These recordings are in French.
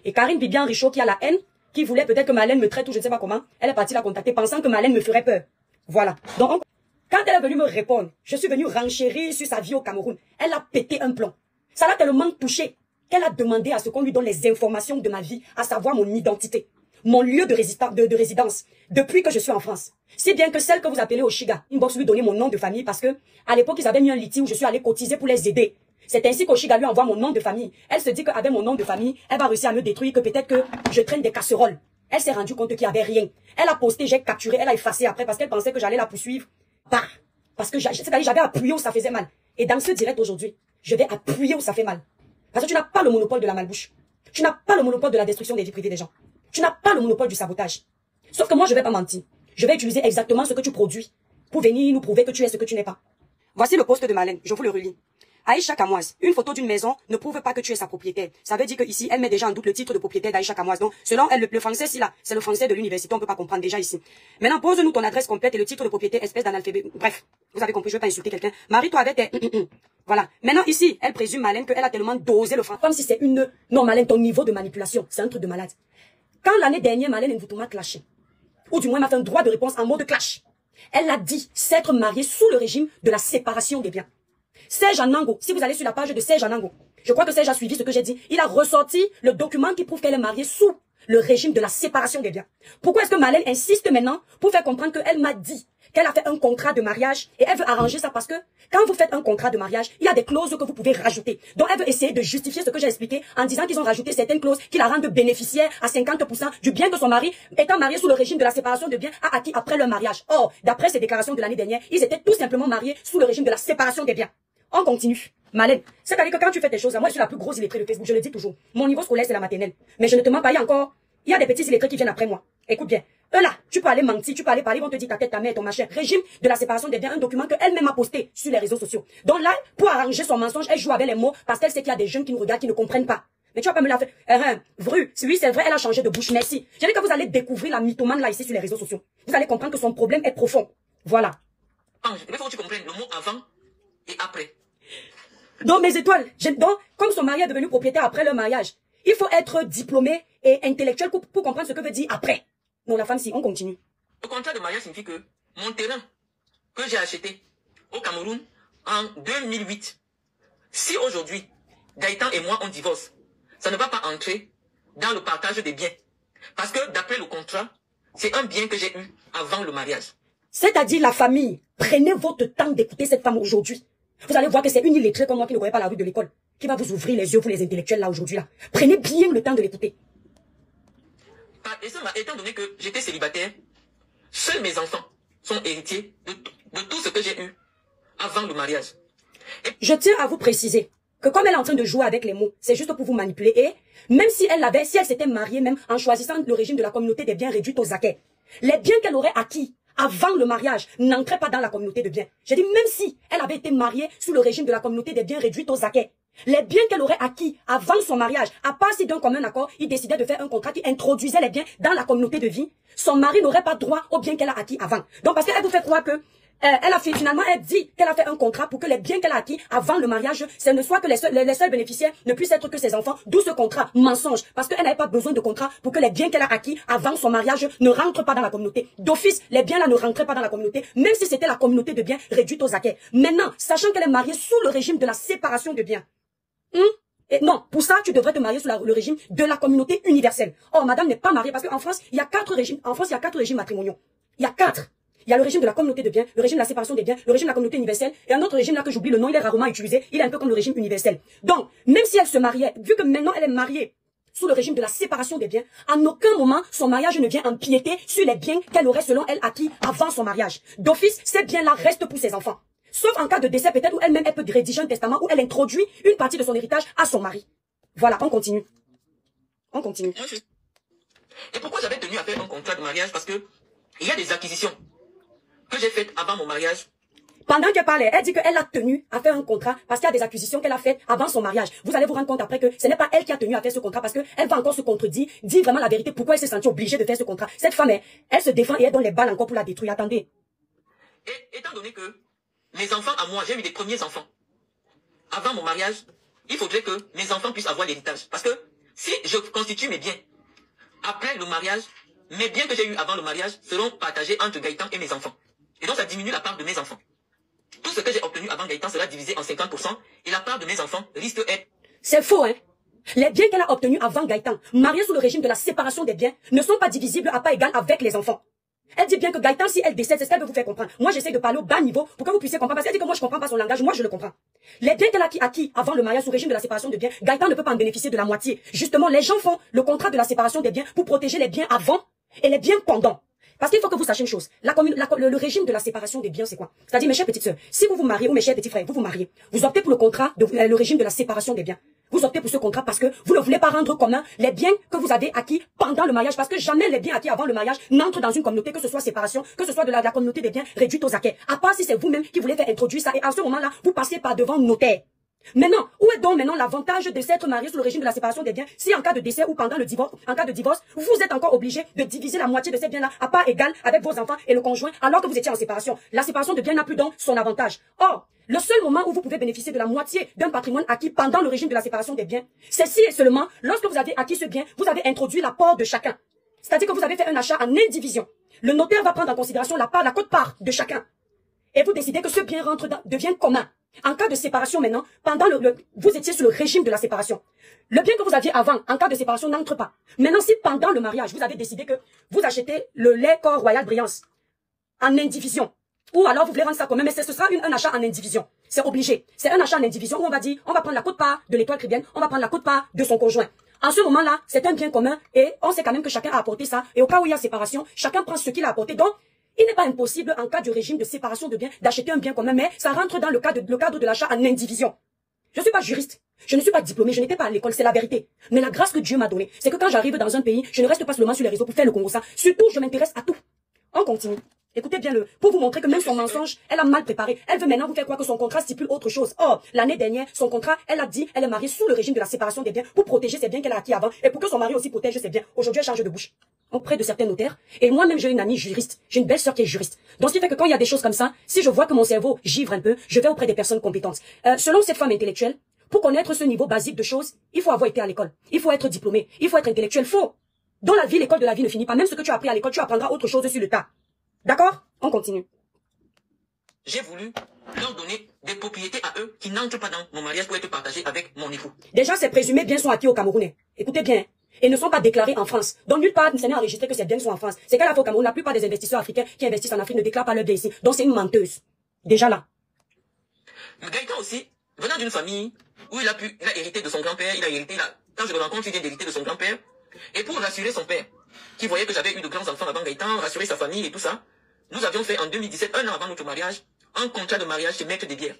Et Karine Bibian Richaud, qui a la haine, qui voulait peut-être que Marlène me traite ou je ne sais pas comment, elle est partie la contacter pensant que Marlène me ferait peur. Voilà. Donc, quand elle est venue me répondre, je suis venue renchérir sur sa vie au Cameroun. Elle a pété un plomb. Ça l'a tellement touchée qu'elle a demandé à ce qu'on lui donne les informations de ma vie, à savoir mon identité, mon lieu de résidence, depuis que je suis en France. Si bien que celle que vous appelez Oshiga, inbox lui donner mon nom de famille parce que, à l'époque, ils avaient mis un litige où je suis allée cotiser pour les aider. C'est ainsi qu'Oshiga lui envoie mon nom de famille. Elle se dit qu'avec mon nom de famille, elle va réussir à me détruire, que peut-être que je traîne des casseroles. Elle s'est rendue compte qu'il n'y avait rien. Elle a posté, j'ai capturé, elle a effacé après parce qu'elle pensait que j'allais la poursuivre. Bah, parce que j'avais appuyé où ça faisait mal. Et dans ce direct aujourd'hui, je vais appuyer où ça fait mal. Parce que tu n'as pas le monopole de la malbouche. Tu n'as pas le monopole de la destruction des vies privées des gens. Tu n'as pas le monopole du sabotage. Sauf que moi, je vais pas mentir. Je vais utiliser exactement ce que tu produis pour venir nous prouver que tu es ce que tu n'es pas. Voici le post de Marlène. Je vous le relis. Aïcha Kamoise, une photo d'une maison ne prouve pas que tu es sa propriétaire. Ça veut dire que ici, elle met déjà en doute le titre de propriétaire d'Aïcha Kamoise. Donc, selon elle, le français, si là, c'est le français de l'université, on peut pas comprendre déjà ici. Maintenant, pose-nous ton adresse complète et le titre de propriétaire, espèce d'analphabète. Bref, vous avez compris, je vais pas insulter quelqu'un. Marie-toi avec tes... Voilà. Maintenant, ici, elle présume Marlène qu'elle a tellement dosé le français. Comme si c'est une... Non, Marlène, ton niveau de manipulation, c'est un truc de malade. Quand l'année dernière, Marlène Nvoutouma m'a clashé, ou du moins m'a fait un droit de réponse en mode clash, elle a dit s'être mariée sous le régime de la séparation des biens. Serge Anango, si vous allez sur la page de Serge Anango, je crois que Serge a suivi ce que j'ai dit, il a ressorti le document qui prouve qu'elle est mariée sous le régime de la séparation des biens. Pourquoi est-ce que Marlène insiste maintenant pour faire comprendre qu'elle m'a dit qu'elle a fait un contrat de mariage et elle veut arranger ça parce que quand vous faites un contrat de mariage, il y a des clauses que vous pouvez rajouter. Donc elle veut essayer de justifier ce que j'ai expliqué en disant qu'ils ont rajouté certaines clauses qui la rendent bénéficiaire à 50% du bien que son mari, étant marié sous le régime de la séparation de biens, a acquis après leur mariage. Or, d'après ces déclarations de l'année dernière, ils étaient tout simplement mariés sous le régime de la séparation des biens. On continue. Marlène, c'est-à-dire que quand tu fais tes choses, moi je suis la plus grosse illettrée de Facebook, je le dis toujours. Mon niveau scolaire c'est la maternelle. Mais je ne te mens pas, il y a des petits illettrés qui viennent après moi. Écoute bien. Eux là, tu peux aller mentir, tu peux aller parler, ils vont te dire ta tête, ta mère, ton machin. Régime de la séparation des biens, un document qu'elle-même a posté sur les réseaux sociaux. Donc là, pour arranger son mensonge, elle joue avec les mots parce qu'elle sait qu'il y a des jeunes qui nous regardent, qui ne comprennent pas. Mais tu vas pas me la faire. Vru, oui c'est vrai, elle a changé de bouche, merci. Je dis que vous allez découvrir la mythomane là ici sur les réseaux sociaux. Vous allez comprendre que son problème est profond. Voilà. Il faut que tu comprennes le mot avant et après. Donc mes étoiles, donc comme son mari est devenu propriétaire après leur mariage, il faut être diplômé et intellectuel pour comprendre ce que veut dire après. Non, la femme, si, on continue. Le contrat de mariage signifie que mon terrain que j'ai acheté au Cameroun en 2008, si aujourd'hui, Gaëtan et moi on divorce, ça ne va pas entrer dans le partage des biens. Parce que d'après le contrat, c'est un bien que j'ai eu avant le mariage. C'est-à-dire la famille, prenez votre temps d'écouter cette femme aujourd'hui. Vous allez voir que c'est une illettrée comme moi qui ne connaît pas la rue de l'école, qui va vous ouvrir les yeux, vous les intellectuels là aujourd'hui là. Prenez bien le temps de l'écouter. Et ça, étant donné que j'étais célibataire, seuls mes enfants sont héritiers de tout ce que j'ai eu avant le mariage. Je tiens à vous préciser que comme elle est en train de jouer avec les mots, c'est juste pour vous manipuler. Et même si elle s'était mariée même en choisissant le régime de la communauté des biens réduits aux acquets, les biens qu'elle aurait acquis avant le mariage n'entraient pas dans la communauté de biens. J'ai dit même si elle avait été mariée sous le régime de la communauté des biens réduits aux acquets, les biens qu'elle aurait acquis avant son mariage, à part si d'un commun accord, il décidait de faire un contrat qui introduisait les biens dans la communauté de vie, son mari n'aurait pas droit aux biens qu'elle a acquis avant. Donc parce qu'elle vous fait croire que finalement, elle dit qu'elle a fait un contrat pour que les biens qu'elle a acquis avant le mariage, ce ne soit que les seuls bénéficiaires ne puissent être que ses enfants, d'où ce contrat, mensonge, parce qu'elle n'avait pas besoin de contrat pour que les biens qu'elle a acquis avant son mariage ne rentrent pas dans la communauté. D'office, les biens là ne rentraient pas dans la communauté, même si c'était la communauté de biens réduite aux acquets. Maintenant, sachant qu'elle est mariée sous le régime de la séparation de biens, et non, pour ça, tu devrais te marier sous le régime de la communauté universelle. Or, madame n'est pas mariée parce qu'en France, il y a 4 régimes. En France, il y a 4 régimes matrimoniaux. Il y a 4. Il y a le régime de la communauté de biens, le régime de la séparation des biens, le régime de la communauté universelle, et un autre régime là que j'oublie le nom, il est rarement utilisé, il est un peu comme le régime universel. Donc, même si elle se mariait, vu que maintenant elle est mariée sous le régime de la séparation des biens, en aucun moment son mariage ne vient empiéter sur les biens qu'elle aurait selon elle acquis avant son mariage. D'office, ces biens-là restent pour ses enfants. Sauf en cas de décès peut-être où elle-même elle peut rédiger un testament où elle introduit une partie de son héritage à son mari. Voilà, on continue. On continue. Et pourquoi j'avais tenu à faire un contrat de mariage? Parce que il y a des acquisitions que j'ai faites avant mon mariage. Pendant qu'elle parlait, elle dit qu'elle a tenu à faire un contrat parce qu'il y a des acquisitions qu'elle a faites avant son mariage. Vous allez vous rendre compte après que ce n'est pas elle qui a tenu à faire ce contrat parce qu'elle va encore se contredire, dire vraiment la vérité, pourquoi elle s'est sentie obligée de faire ce contrat. Cette femme, elle se défend et elle donne les balles encore pour la détruire. Attendez. Et étant donné que mes enfants à moi, j'ai eu des premiers enfants. Avant mon mariage, il faudrait que mes enfants puissent avoir l'héritage. Parce que Si je constitue mes biens après le mariage, mes biens que j'ai eus avant le mariage seront partagés entre Gaëtan et mes enfants. Et donc ça diminue la part de mes enfants. Tout ce que j'ai obtenu avant Gaëtan sera divisé en 50% et la part de mes enfants risque d'être... C'est faux, hein? Les biens qu'elle a obtenus avant Gaëtan, mariés sous le régime de la séparation des biens, ne sont pas divisibles à part égale avec les enfants. Elle dit bien que Gaëtan, si elle décède, c'est ce qu'elle veut vous faire comprendre. Moi, j'essaie de parler au bas niveau pour que vous puissiez comprendre. Parce qu'elle dit que moi, je comprends pas son langage. Moi, je le comprends. Les biens qu'elle a acquis avant le mariage sous régime de la séparation des biens, Gaëtan ne peut pas en bénéficier de la moitié. Justement, les gens font le contrat de la séparation des biens pour protéger les biens avant et les biens pendant. Parce qu'il faut que vous sachiez une chose. Le régime de la séparation des biens, c'est quoi? C'est-à-dire, mes chères petites sœurs, si vous vous mariez, ou mes chers petits frères, vous vous mariez, vous optez pour le contrat, le régime de la séparation des biens. Vous optez pour ce contrat parce que vous ne voulez pas rendre commun les biens que vous avez acquis pendant le mariage. Parce que jamais les biens acquis avant le mariage n'entrent dans une communauté, que ce soit séparation, que ce soit de la communauté des biens réduite aux acquets. À part si c'est vous-même qui voulez faire introduire ça. Et à ce moment-là, vous passez par devant notaire. Maintenant, où est donc maintenant l'avantage de s'être marié sous le régime de la séparation des biens si en cas de décès ou pendant le divorce, en cas de divorce, vous êtes encore obligé de diviser la moitié de ces biens-là à part égale avec vos enfants et le conjoint alors que vous étiez en séparation. La séparation de biens n'a plus donc son avantage. Or, le seul moment où vous pouvez bénéficier de la moitié d'un patrimoine acquis pendant le régime de la séparation des biens, c'est si et seulement lorsque vous avez acquis ce bien, vous avez introduit l'apport de chacun. C'est-à-dire que vous avez fait un achat en indivision. Le notaire va prendre en considération la quote-part de chacun. Et vous décidez que ce bien devient commun. En cas de séparation maintenant, pendant vous étiez sous le régime de la séparation. Le bien que vous aviez avant, en cas de séparation, n'entre pas. Maintenant, si pendant le mariage, vous avez décidé que vous achetez le lait corps royal brillance en indivision, ou alors vous voulez rendre ça commun, mais ce sera un achat en indivision. C'est obligé. C'est un achat en indivision où on va dire, on va prendre la quote-part de l'étoile chrétienne, on va prendre la quote-part de son conjoint. En ce moment-là, c'est un bien commun et on sait quand même que chacun a apporté ça. Et au cas où il y a séparation, chacun prend ce qu'il a apporté. Donc, il n'est pas impossible, en cas du régime de séparation de biens, d'acheter un bien commun, mais ça rentre dans le cadre de l'achat en indivision. Je ne suis pas juriste, je ne suis pas diplômée, je n'étais pas à l'école, c'est la vérité. Mais la grâce que Dieu m'a donnée, c'est que quand j'arrive dans un pays, je ne reste pas seulement sur les réseaux pour faire le Congo ça. Surtout, je m'intéresse à tout. On continue. Écoutez bien pour vous montrer que même son mensonge, elle a mal préparé. Elle veut maintenant vous faire croire que son contrat stipule autre chose. Or, l'année dernière, son contrat, elle a dit, elle est mariée sous le régime de la séparation des biens pour protéger ses biens qu'elle a acquis avant et pour que son mari aussi protège ses biens. Aujourd'hui, elle change de bouche auprès de certains notaires. Et moi-même, j'ai une amie juriste. J'ai une belle sœur qui est juriste. Donc, ce qui fait que quand il y a des choses comme ça, si je vois que mon cerveau givre un peu, je vais auprès des personnes compétentes. Selon cette femme intellectuelle, pour connaître ce niveau basique de choses, il faut avoir été à l'école. Il faut être diplômé. Il faut être intellectuel. Dans la vie, l'école de la vie ne finit pas. Même ce que tu as appris à l'école, tu apprendras autre chose sur le tas. D'accord? On continue. J'ai voulu leur donner des propriétés à eux qui n'entrent pas dans mon mariage pour être partagées avec mon époux. Déjà, ces présumés biens sont acquis au Camerounais. Écoutez bien. Et ne sont pas déclarés en France. Donc, nulle part, ce n'est enregistré que ces biens sont en France. C'est qu'elle a fait au Cameroun. La plupart des investisseurs africains qui investissent en Afrique ne déclarent pas leurs biens ici. Donc, c'est une menteuse. Déjà là. Mais Gaëtan aussi, venant d'une famille où il a hérité de son grand-père, quand je le rencontre, il vient d'hériter de son grand-père. Et pour rassurer son père, qui voyait que j'avais eu de grands enfants avant Gaëtan, rassurer sa famille et tout ça, nous avions fait en 2017, un an avant notre mariage, un contrat de mariage chez Maître des Bières.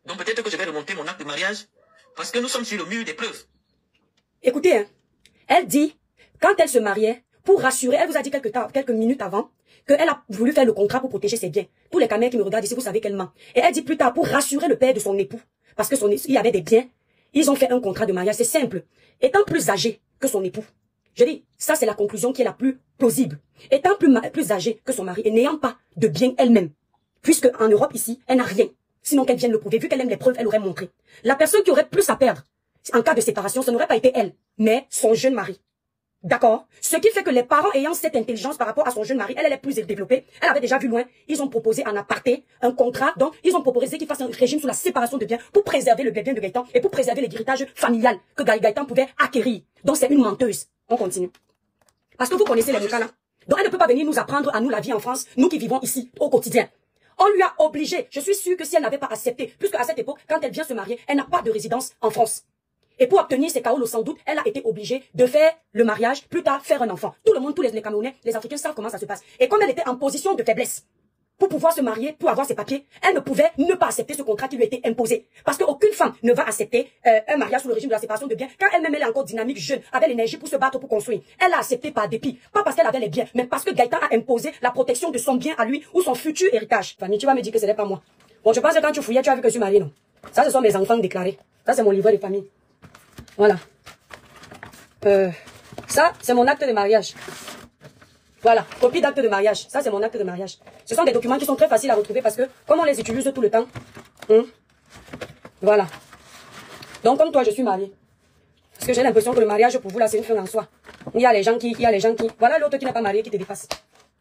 Donc peut-être que je vais remonter mon acte de mariage, parce que nous sommes sur le mur des preuves. Écoutez, hein, elle dit, quand elle se mariait, pour rassurer, elle vous a dit quelques minutes avant, qu'elle a voulu faire le contrat pour protéger ses biens. Tous les caméras qui me regardent ici, vous savez qu'elle ment. Et elle dit plus tard, pour rassurer le père de son époux, parce que il avait des biens, ils ont fait un contrat de mariage, c'est simple. Étant plus âgé que son époux, je dis, ça c'est la conclusion qui est la plus plausible. Étant plus âgée que son mari et n'ayant pas de bien elle-même, puisque en Europe ici, elle n'a rien. Sinon qu'elle vienne le prouver, vu qu'elle aime les preuves, elle aurait montré. La personne qui aurait plus à perdre, en cas de séparation, ce n'aurait pas été elle, mais son jeune mari. D'accord? Ce qui fait que les parents ayant cette intelligence par rapport à son jeune mari, elle est plus développée, elle avait déjà vu loin, ils ont proposé en aparté un contrat, donc ils ont proposé qu'il fasse un régime sur la séparation de biens pour préserver le bien de Gaëtan et pour préserver l'héritage familial que Gaëtan pouvait acquérir. Donc c'est une menteuse. On continue. Parce que vous connaissez les cas là. Donc elle ne peut pas venir nous apprendre à nous la vie en France, nous qui vivons ici au quotidien. On lui a obligé. Je suis sûre que si elle n'avait pas accepté, puisque à cette époque, quand elle vient se marier, elle n'a pas de résidence en France. Et pour obtenir ces KO, sans doute, elle a été obligée de faire le mariage, plus tard faire un enfant. Tout le monde, tous les Camerounais, les Africains savent comment ça se passe. Et comme elle était en position de faiblesse, pour pouvoir se marier, pour avoir ses papiers, elle ne pouvait ne pas accepter ce contrat qui lui était imposé. Parce qu'aucune femme ne va accepter un mariage sous le régime de la séparation de biens, quand elle-même elle est encore dynamique, jeune, avait l'énergie pour se battre, pour construire. Elle a accepté par dépit, pas parce qu'elle avait les biens, mais parce que Gaëtan a imposé la protection de son bien à lui ou son futur héritage. Fanny, tu vas me dire que ce n'est pas moi. Bon, je pense que quand tu fouillais, tu as vu que je suis mariée, non? Ça, ce sont mes enfants déclarés. Ça, c'est mon livret de famille. Voilà. Ça, c'est mon acte de mariage. Voilà, copie d'acte de mariage. Ça, c'est mon acte de mariage. Ce sont des documents qui sont très faciles à retrouver parce que, comme on les utilise tout le temps, voilà. Donc, comme toi, je suis mariée. Parce que j'ai l'impression que le mariage, pour vous, là, c'est une fin en soi. Il y a les gens qui... Voilà l'autre qui n'est pas marié, qui te dépasse.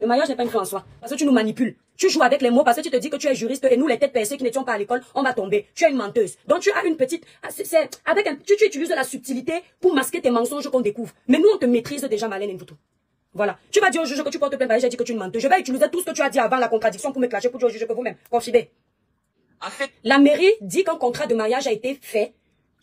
Le mariage n'est pas une fin en soi. Parce que tu nous manipules. Tu joues avec les mots parce que tu te dis que tu es juriste et nous, les têtes percées qui n'étions pas à l'école, on va tomber. Tu es une menteuse. Donc tu as une petite... Tu utilises la subtilité pour masquer tes mensonges qu'on découvre. Mais nous, on te maîtrise déjà, Marlène Mvuto. Voilà. Tu vas dire au juge que tu portes plainte, j'ai dit que tu es une menteuse. Je vais utiliser tout ce que tu as dit avant la contradiction pour me clasher, pour dire au juge que vous-même. Confidez. En fait, la mairie dit qu'un contrat de mariage a été fait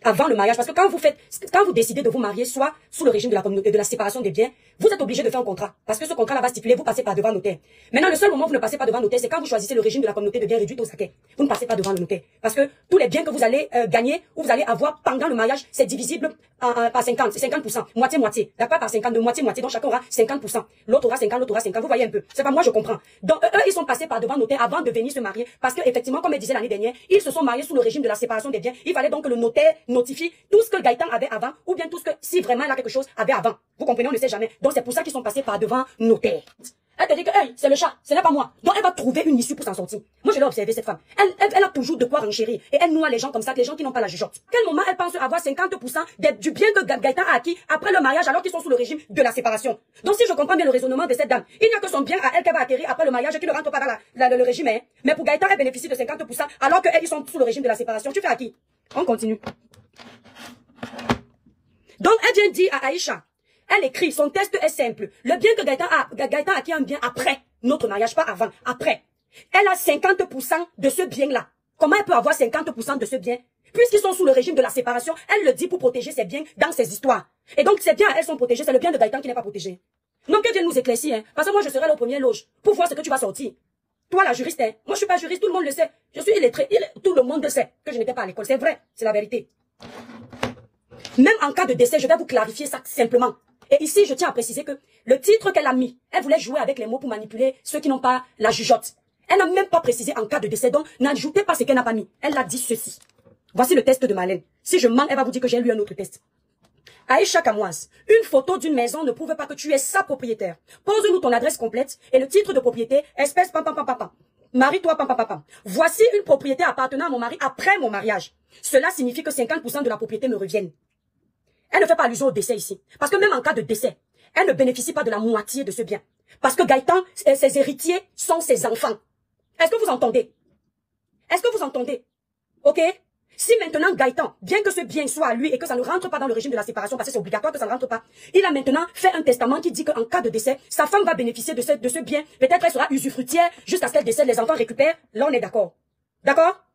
avant le mariage. Parce que quand vous décidez de vous marier, soit sous le régime de la communauté, de la séparation des biens, vous êtes obligé de faire un contrat. Parce que ce contrat-là va stipuler, vous passez par devant notaire. Maintenant, le seul moment où vous ne passez pas devant notaire, c'est quand vous choisissez le régime de la communauté de biens réduite au saquet. Vous ne passez pas devant le notaire. Parce que tous les biens que vous allez gagner, ou vous allez avoir pendant le mariage, c'est divisible par 50. C'est 50%. Moitié-moitié. D'accord? Par 50, de moitié-moitié. Donc chacun aura 50%. L'autre aura 50, l'autre aura 50. Vous voyez un peu. C'est pas moi, je comprends. Donc eux, ils sont passés par devant notaire avant de venir se marier. Parce que effectivement, comme elle disait l'année dernière, ils se sont mariés sous le régime de la séparation des biens. Il fallait donc que le notaire notifie tout ce que Gaëtan avait avant, ou bien tout ce que, si vraiment il a quelque chose, avait avant. Vous comprenez, on ne sait jamais. Donc c'est pour ça qu'ils sont passés par devant notaire. Elle te dit que, hey, c'est le chat, ce n'est pas moi. Donc elle va trouver une issue pour s'en sortir. Moi je l'ai observé, cette femme. Elle a toujours de quoi renchérir. Et elle noie les gens comme ça, les gens qui n'ont pas la jugeote. Quel moment elle pense avoir 50% du bien que Gaëtan a acquis après le mariage, alors qu'ils sont sous le régime de la séparation. Donc si je comprends bien le raisonnement de cette dame, il n'y a que son bien à elle qu'elle va acquérir après le mariage qui ne rentre pas dans le régime. Hein. Mais pour Gaëtan, elle bénéficie de 50%, alors qu'elles sont sous le régime de la séparation. Tu fais à qui? On continue. Donc, elle vient dire à Aïcha, elle écrit, son test est simple. Le bien que Gaëtan a acquis un bien après notre mariage, pas avant, après. Elle a 50% de ce bien-là. Comment elle peut avoir 50% de ce bien? Puisqu'ils sont sous le régime de la séparation, elle le dit pour protéger ses biens dans ses histoires. Et donc, ces biens, elles sont protégées, c'est le bien de Gaëtan qui n'est pas protégé. Donc, qu'elle vienne nous éclaircir, hein, parce que moi, je serai là au premier loge, pour voir ce que tu vas sortir. Toi, la juriste, hein, moi, je suis pas juriste, tout le monde le sait. Je suis illettré, tout le monde le sait que je n'étais pas à l'école. C'est vrai, c'est la vérité. Même en cas de décès, je vais vous clarifier ça simplement. Et ici, je tiens à préciser que le titre qu'elle a mis, elle voulait jouer avec les mots pour manipuler ceux qui n'ont pas la jugeote. Elle n'a même pas précisé en cas de décès, donc n'ajoutez pas ce qu'elle n'a pas mis. Elle a dit ceci. Voici le test de Marlène. Si je mens, elle va vous dire que j'ai lu un autre test. Aïcha Kamoise, une photo d'une maison ne prouve pas que tu es sa propriétaire. Pose-nous ton adresse complète et le titre de propriété, espèce pam pam pam pam pam. Marie-toi pam pam pam pam. Voici une propriété appartenant à mon mari après mon mariage. Cela signifie que 50% de la propriété me reviennent. Elle ne fait pas allusion au décès ici. Parce que même en cas de décès, elle ne bénéficie pas de la moitié de ce bien. Parce que Gaëtan, ses héritiers sont ses enfants. Est-ce que vous entendez? Est-ce que vous entendez? Ok? Si maintenant Gaëtan, bien que ce bien soit à lui et que ça ne rentre pas dans le régime de la séparation, parce que c'est obligatoire que ça ne rentre pas, il a maintenant fait un testament qui dit qu'en cas de décès, sa femme va bénéficier de ce bien. Peut-être elle sera usufruitière jusqu'à ce qu'elle décède, les enfants récupèrent. Là, on est d'accord. D'accord?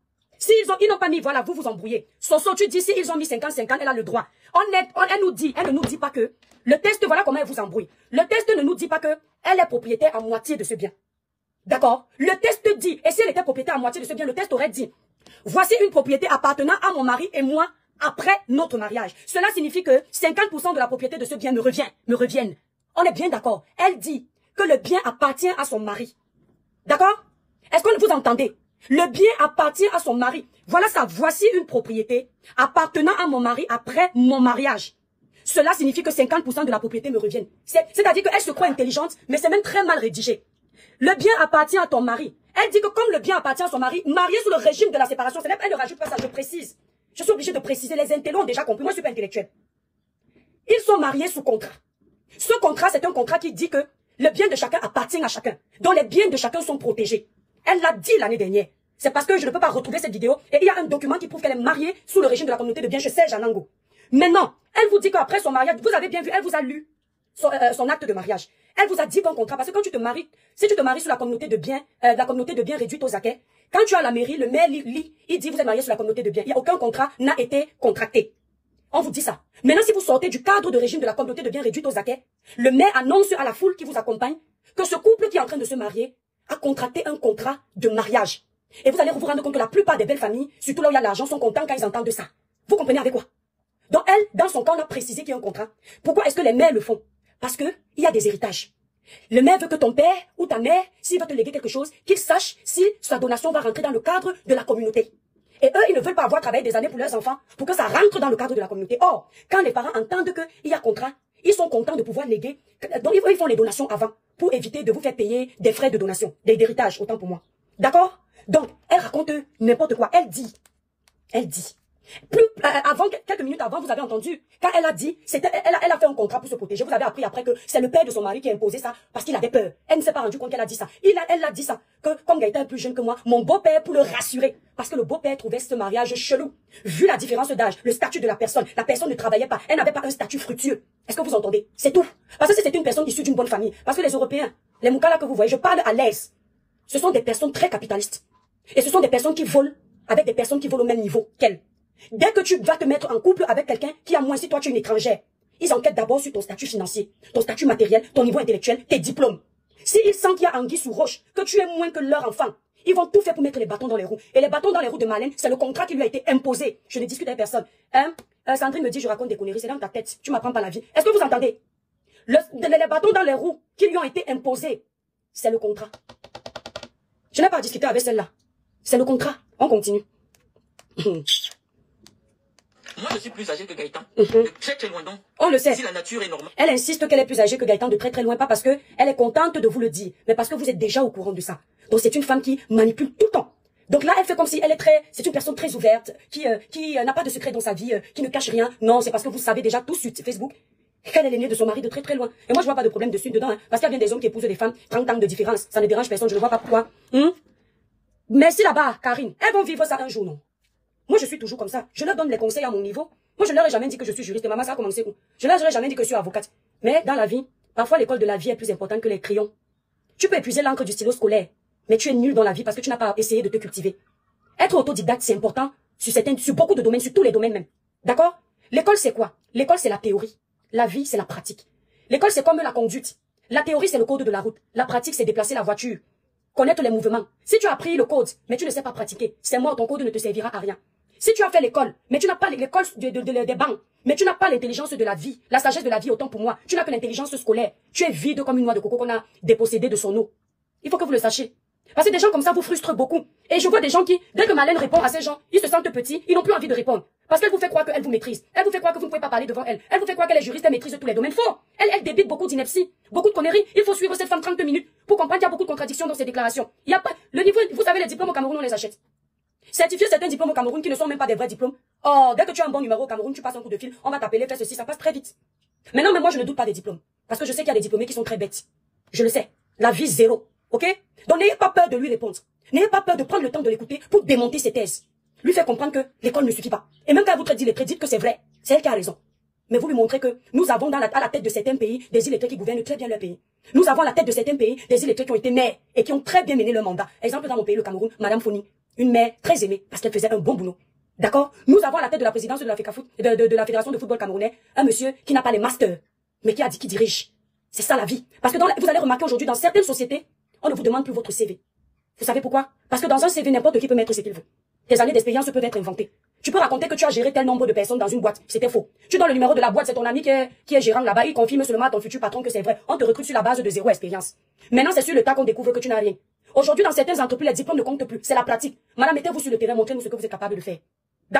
Ils n'ont pas mis, voilà, vous vous embrouillez. Soso, tu dis, si ils ont mis 50-50, elle a le droit. Elle ne nous dit pas que, le test, voilà comment elle vous embrouille. Le test ne nous dit pas que, elle est propriétaire à moitié de ce bien. D'accord? Le test dit, et si elle était propriétaire à moitié de ce bien, le test aurait dit, voici une propriété appartenant à mon mari et moi après notre mariage. Cela signifie que 50% de la propriété de ce bien me reviennent. On est bien d'accord. Elle dit que le bien appartient à son mari. D'accord? Est-ce que vous entendez? Le bien appartient à son mari. Voilà ça. Voici une propriété appartenant à mon mari après mon mariage. Cela signifie que 50% de la propriété me reviennent. C'est-à-dire qu'elle se croit intelligente, mais c'est même très mal rédigé. Le bien appartient à ton mari. Elle dit que comme le bien appartient à son mari, marié sous le régime de la séparation, elle ne rajoute pas ça, je précise. Je suis obligée de préciser, les intellos ont déjà compris, moi je suis pas intellectuelle. Ils sont mariés sous contrat. Ce contrat, c'est un contrat qui dit que le bien de chacun appartient à chacun, dont les biens de chacun sont protégés. Elle l'a dit l'année dernière. C'est parce que je ne peux pas retrouver cette vidéo et il y a un document qui prouve qu'elle est mariée sous le régime de la communauté de biens chez Serge Anango. Maintenant, elle vous dit qu'après son mariage, vous avez bien vu, elle vous a lu son acte de mariage. Elle vous a dit qu'un contrat, parce que quand tu te maries, si tu te maries sous la communauté de biens, réduite aux acquets, quand tu as la mairie, le maire lit, il dit vous êtes marié sous la communauté de biens. Il n'y a aucun contrat n'a été contracté. On vous dit ça. Maintenant, si vous sortez du cadre de régime de la communauté de biens réduite aux acquets, le maire annonce à la foule qui vous accompagne que ce couple qui est en train de se marier a contracté un contrat de mariage. Et vous allez vous rendre compte que la plupart des belles familles, surtout là où il y a l'argent, sont contents quand ils entendent ça. Vous comprenez avec quoi? Donc elle, dans son cas, on a précisé qu'il y a un contrat. Pourquoi est-ce que les mères le font? Parce que il y a des héritages. Le maire veut que ton père ou ta mère, s'il va te léguer quelque chose, qu'il sache si sa donation va rentrer dans le cadre de la communauté. Et eux, ils ne veulent pas avoir travaillé des années pour leurs enfants pour que ça rentre dans le cadre de la communauté. Or, quand les parents entendent qu'il y a contrat, ils sont contents de pouvoir léguer. Donc, ils font les donations avant pour éviter de vous faire payer des frais de donation, d'héritage, autant pour moi. D'accord? Donc, elle raconte n'importe quoi. Elle dit Quelques minutes avant, vous avez entendu, quand elle a dit, elle a fait un contrat pour se protéger. Vous avez appris après que c'est le père de son mari qui a imposé ça parce qu'il avait peur. Elle ne s'est pas rendue compte qu'elle a dit ça. Elle a dit ça, que comme Gaëtan est plus jeune que moi, mon beau-père, pour le rassurer, parce que le beau-père trouvait ce mariage chelou. Vu la différence d'âge, le statut de la personne ne travaillait pas, elle n'avait pas un statut fructueux. Est-ce que vous entendez? C'est tout. Parce que c'était une personne issue d'une bonne famille. Parce que les Européens, les Moukala que vous voyez, je parle à l'aise. Ce sont des personnes très capitalistes. Et ce sont des personnes qui volent avec des personnes qui volent au même niveau qu'elles. Dès que tu vas te mettre en couple avec quelqu'un qui a moins, si toi tu es une étrangère, ils enquêtent d'abord sur ton statut financier, ton statut matériel, ton niveau intellectuel, tes diplômes. S'ils sentent qu'il y a anguille sous roche, que tu es moins que leur enfant, ils vont tout faire pour mettre les bâtons dans les roues. Et les bâtons dans les roues de Marlène, c'est le contrat qui lui a été imposé. Je ne discute avec personne. Sandrine me dit, je raconte des conneries, c'est dans ta tête. Tu m'apprends pas la vie. Est-ce que vous entendez? Les bâtons dans les roues qui lui ont été imposés, c'est le contrat. Je n'ai pas discuté avec celle-là. C'est le contrat. On continue. Moi, je suis plus âgée que Gaëtan. De très très loin donc. On le sait. Si la nature est normale. Elle insiste qu'elle est plus âgée que Gaëtan de très très loin, pas parce que elle est contente de vous le dire, mais parce que vous êtes déjà au courant de ça. Donc c'est une femme qui manipule tout le temps. Donc là, elle fait comme si elle est c'est une personne très ouverte, qui n'a pas de secret dans sa vie, qui ne cache rien. Non, c'est parce que vous savez déjà tout sur Facebook qu'elle est l'aînée de son mari de très très loin. Et moi, je vois pas de problème dessus dedans, hein, parce qu'il y a bien des hommes qui épousent des femmes, 30 ans de différence. Ça ne dérange personne, je ne vois pas pourquoi. Merci là-bas, Karine. Elles vont vivre ça un jour, non? Moi, je suis toujours comme ça. Je leur donne les conseils à mon niveau. Moi, je leur ai jamais dit que je suis juriste. Maman, ça a commencé où? Je leur ai jamais dit que je suis avocate. Mais dans la vie, parfois l'école de la vie est plus importante que les crayons. Tu peux épuiser l'encre du stylo scolaire, mais tu es nul dans la vie parce que tu n'as pas essayé de te cultiver. Être autodidacte, c'est important sur beaucoup de domaines, sur tous les domaines même. D'accord? L'école, c'est quoi? L'école, c'est la théorie. La vie, c'est la pratique. L'école, c'est comme la conduite. La théorie, c'est le code de la route. La pratique, c'est déplacer la voiture. Connaître les mouvements. Si tu as appris le code, mais tu ne sais pas pratiquer, c'est mort, ton code ne te servira à rien. Si tu as fait l'école, mais tu n'as pas l'école des bancs, mais tu n'as pas l'intelligence de la vie, la sagesse de la vie autant pour moi, tu n'as que l'intelligence scolaire, tu es vide comme une noix de coco qu'on a dépossédée de son eau. Il faut que vous le sachiez. Parce que des gens comme ça vous frustrent beaucoup. Et je vois des gens qui, dès que Marlène répond à ces gens, ils se sentent petits, ils n'ont plus envie de répondre. Parce qu'elle vous fait croire qu'elle vous maîtrise. Elle vous fait croire que vous ne pouvez pas parler devant elle. Elle vous fait croire qu'elle est juriste, elle maîtrise tous les domaines. Faux. Elle débite beaucoup d'ineptie, beaucoup de conneries. Il faut suivre cette femme 30 minutes pour comprendre qu'il y a beaucoup de contradictions dans ses déclarations. Il y a pas, le niveau, vous savez, les diplômes au Cameroun, on les achète. Certifier certains diplômes au Cameroun qui ne sont même pas des vrais diplômes. Oh, dès que tu as un bon numéro au Cameroun, tu passes un coup de fil, on va t'appeler, fais ceci, ça passe très vite. Maintenant, mais moi, je ne doute pas des diplômes. Parce que je sais qu'il y a des diplômés qui sont très bêtes. Je le sais. La vie zéro. Ok? Donc, n'ayez pas peur de lui répondre. N'ayez pas peur de prendre le temps de l'écouter pour démonter ses thèses. Lui faire comprendre que l'école ne suffit pas. Et même quand vous te dites les prédits que c'est vrai, c'est elle qui a raison. Mais vous lui montrez que nous avons à la tête de certains pays des illettrés qui gouvernent très bien leur pays. Nous avons à la tête de certains pays des illettrés qui ont été mères et qui ont très bien mené leur mandat. Exemple dans mon pays, le Cameroun, Madame Foni, une mère très aimée parce qu'elle faisait un bon boulot. D'accord? Nous avons à la tête de la présidence de la Fédération de football camerounais un monsieur qui n'a pas les masters, mais qui a dit qu'il dirige. C'est ça la vie. Parce que vous allez remarquer aujourd'hui dans certaines sociétés, on ne vous demande plus votre CV. Vous savez pourquoi? Parce que dans un CV, n'importe qui peut mettre ce qu'il veut. Tes années d'expérience peuvent être inventées. Tu peux raconter que tu as géré tel nombre de personnes dans une boîte. C'était faux. Tu donnes le numéro de la boîte, c'est ton ami qui est gérant là-bas. Il confirme seulement à ton futur patron que c'est vrai. On te recrute sur la base de zéro expérience. Maintenant, c'est sur le tas qu'on découvre que tu n'as rien. Aujourd'hui, dans certaines entreprises, les diplômes ne comptent plus. C'est la pratique. Madame, mettez-vous sur le terrain, montrez-nous ce que vous êtes capable de faire.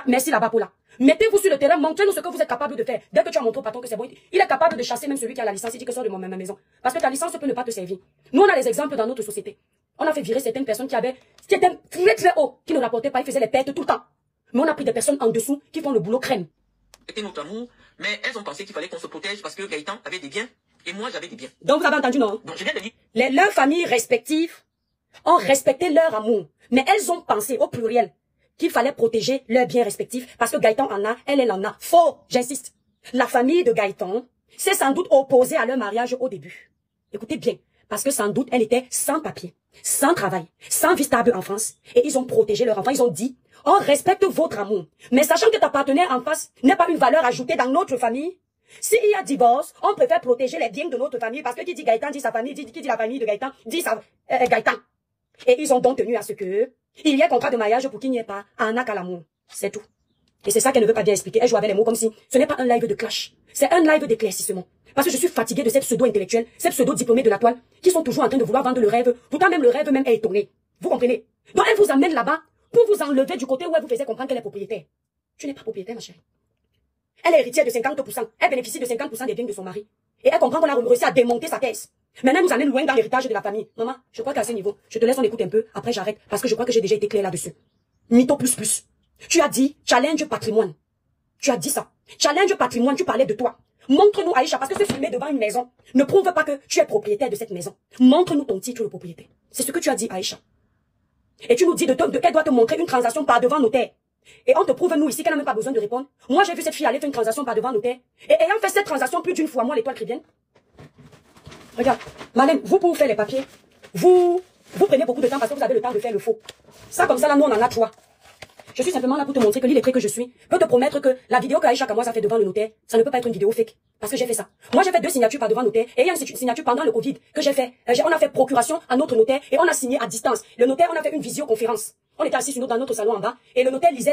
Merci là-bas pour là. Mettez-vous sur le terrain, montrez-nous ce que vous êtes capable de faire. Dès que tu as montré au patron que c'est bon, il est capable de chasser même celui qui a la licence. Il dit que sort de ma maison. Parce que ta licence peut ne pas te servir. Nous, on a les exemples dans notre société. On a fait virer certaines personnes qui étaient très très haut, qui ne rapportaient pas, ils faisaient les pertes tout le temps. Mais on a pris des personnes en dessous qui font le boulot crème. C'était notre amour, mais elles ont pensé qu'il fallait qu'on se protège parce que Gaëtan avait des biens et moi j'avais des biens. Donc vous avez entendu, non? Donc je viens de dire. Leurs familles respectives ont respecté leur amour. Mais elles ont pensé au pluriel qu'il fallait protéger leurs biens respectifs parce que Gaëtan en a, elle en a. Faux, j'insiste. La famille de Gaëtan s'est sans doute opposée à leur mariage au début. Écoutez bien, parce que sans doute elle était sans papier, sans travail, sans vie stable en France. Et ils ont protégé leur enfant, ils ont dit, on respecte votre amour. Mais sachant que ta partenaire en face n'est pas une valeur ajoutée dans notre famille, s'il y a divorce, on préfère protéger les biens de notre famille parce que qui dit Gaëtan dit sa famille, qui dit la famille de Gaëtan dit Gaëtan. Et ils ont donc tenu à ce que il y ait contrat de mariage pour qu'il n'y ait pas un acte à l'amour. C'est tout. Et c'est ça qu'elle ne veut pas bien expliquer. Elle joue avec les mots comme si ce n'est pas un live de clash. C'est un live d'éclaircissement. Parce que je suis fatiguée de ces pseudo-intellectuels, ces pseudo-diplômés de la toile, qui sont toujours en train de vouloir vendre le rêve. Pourtant même le rêve même est étonné. Vous comprenez? Donc elle vous amène là-bas pour vous enlever du côté où elle vous faisait comprendre qu'elle est propriétaire. Tu n'es pas propriétaire, ma chérie. Elle est héritière de 50%. Elle bénéficie de 50% des biens de son mari. Et elle comprend qu'on a réussi à démonter sa thèse. Maintenant, elle nous amène loin dans l'héritage de la famille. Maman, je crois qu'à ce niveau, je te laisse en écouter un peu. Après, j'arrête. Parce que je crois que j'ai déjà été claire là-dessus. Mytho plus. Tu as dit challenge patrimoine. Tu as dit ça. Challenge patrimoine, tu parlais de toi. Montre-nous Aïcha, parce que se filmer devant une maison ne prouve pas que tu es propriétaire de cette maison. Montre-nous ton titre de propriété. C'est ce que tu as dit Aïcha. Et tu nous dis qu'elle doit te montrer une transaction par devant notaire. Et on te prouve, nous, ici, qu'elle n'a même pas besoin de répondre. Moi, j'ai vu cette fille aller faire une transaction par devant notaire. Et ayant fait cette transaction plus d'une fois, moi, l'étoile chrétienne. Regarde, Malène, vous, pour faire les papiers, vous prenez beaucoup de temps parce que vous avez le temps de faire le faux. Ça, comme ça, là, nous, on en a trois. Je suis simplement là pour te montrer que l'illettré que je suis peut te promettre que la vidéo qu'Aïcha Kamoise a fait devant le notaire, ça ne peut pas être une vidéo fake. Parce que j'ai fait ça. Moi, j'ai fait 2 signatures par devant le notaire. Et il y a une signature pendant le Covid que j'ai fait. On a fait procuration à notre notaire et on a signé à distance. Le notaire, on a fait une visioconférence. On était assis dans notre salon en bas et le notaire lisait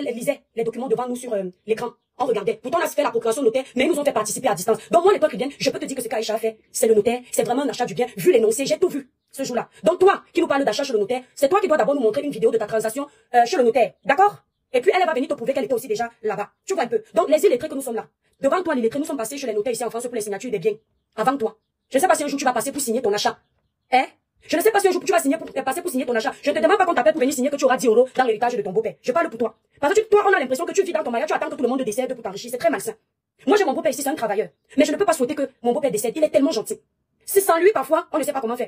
les documents devant nous sur l'écran. On regardait. Pourtant, on a fait la procuration au notaire, mais ils nous ont fait participer à distance. Donc, moi, l'étoile chrétienne, je peux te dire que ce qu'Aïcha a fait, c'est le notaire. C'est vraiment un achat du bien. Vu l'énoncé, j'ai tout vu ce jour-là. Donc, toi, qui nous parle d'achat chez le notaire, c'est toi qui dois d'abord nous montrer une vidéo de ta transaction chez le notaire. D'accord? Et puis, elle va venir te prouver qu'elle était aussi déjà là-bas. Tu vois un peu. Donc, les illettrés que nous sommes là. Devant toi, les illettrés, nous sommes passés chez les notaires ici en France pour les signatures des biens. Avant toi. Je ne sais pas si un jour tu vas passer pour signer ton achat. Hein? Je ne sais pas si un jour tu vas passer pour signer ton achat. Je ne te demande pas qu'on t'appelle pour venir signer que tu auras 10 € dans l'héritage de ton beau-père. Je parle pour toi. Parce que toi, on a l'impression que tu vis dans ton mariage, tu attends que tout le monde décède pour t'enrichir. C'est très malsain. Moi, j'ai mon beau-père ici, c'est un travailleur. Mais je ne peux pas souhaiter que mon beau-père décède. Il est tellement gentil. Si sans lui, parfois, on ne sait pas comment faire.